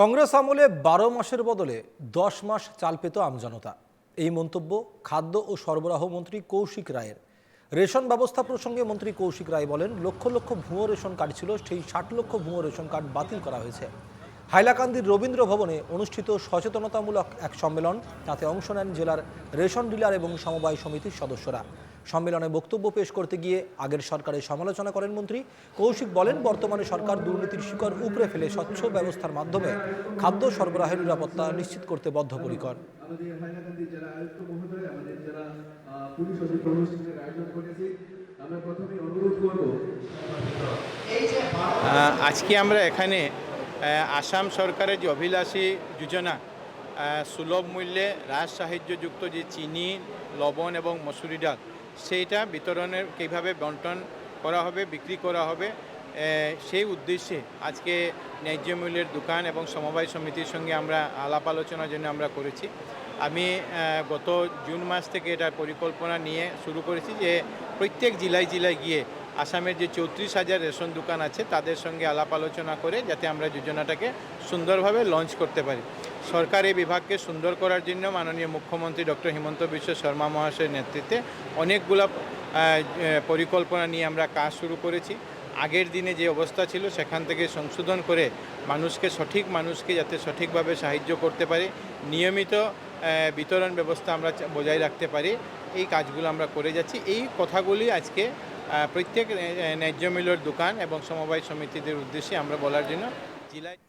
কংগ্রেস আমলে ১২ মাসের বদলে ১০ মাস চাল পেত আমজনতা। এই মন্তব্য খাদ্য ও সরবরাহ মন্ত্রী কৌশিক রায়ের। রেশন ব্যবস্থা প্রসঙ্গে মন্ত্রী কৌশিক রায় বলেন, লক্ষ লক্ষ ভুয়ো রেশন কার্ড ছিল, সেই ৬০ লক্ষ ভুয়ো রেশন কার্ড বাতিল করা হয়েছে। হাইলাকান্দির রবীন্দ্র ভবনে অনুষ্ঠিত সচেতনতামূলক এক সম্মেলন, তাতে অংশ নেন জেলার রেশন ডিলার এবং সমবায় সমিতির সদস্যরা। সম্মেলনে বক্তব্য পেশ করতে গিয়ে আগের সরকারের সমালোচনা করেন মন্ত্রী কৌশিক। বলেন, বর্তমানে সরকার দুর্নীতির শিকড় উপড়ে ফেলে স্বচ্ছ ব্যবস্থার মাধ্যমে খাদ্য সরবরাহের নিরাপত্তা নিশ্চিত করতে বদ্ধপরিকর। আজকে আমরা এখানে আসাম সরকারের যে অভিলাষী যোজনা, সুলভ মূল্যে রাজ সাহায্যযুক্ত যে চিনি, লবণ এবং মসুরি ডাল, সেইটা বিতরণের কীভাবে বন্টন করা হবে, বিক্রি করা হবে, সেই উদ্দেশ্যে আজকে ন্যায্য মূল্যের দোকান এবং সমবায় সমিতির সঙ্গে আমরা আলাপ আলোচনার জন্য আমরা করেছি। আমি গত জুন মাস থেকে এটার পরিকল্পনা নিয়ে শুরু করেছি যে প্রত্যেক জেলায় জেলায় গিয়ে আসামের যে ৩৪,০০০ রেশন দোকান আছে তাদের সঙ্গে আলাপ আলোচনা করে যাতে আমরা যোজনাটাকে সুন্দরভাবে লঞ্চ করতে পারি। সরকার এই বিভাগকে সুন্দর করার জন্য মাননীয় মুখ্যমন্ত্রী ডক্টর হিমন্ত বিশ্ব শর্মা মহাশয়ের নেতৃত্বে অনেকগুলো পরিকল্পনা নিয়ে আমরা কাজ শুরু করেছি। আগের দিনে যে অবস্থা ছিল সেখান থেকে সংশোধন করে মানুষকে যাতে সঠিকভাবে সাহায্য করতে পারি, নিয়মিত বিতরণ ব্যবস্থা আমরা বজায় রাখতে পারি, এই কাজগুলো আমরা করে যাচ্ছি। এই কথাগুলি আজকে প্রত্যেক ন্যায্য মূল্যের দোকান এবং সমবায় সমিতিদের উদ্দেশ্যে আমরা বলার জন্য জেলায়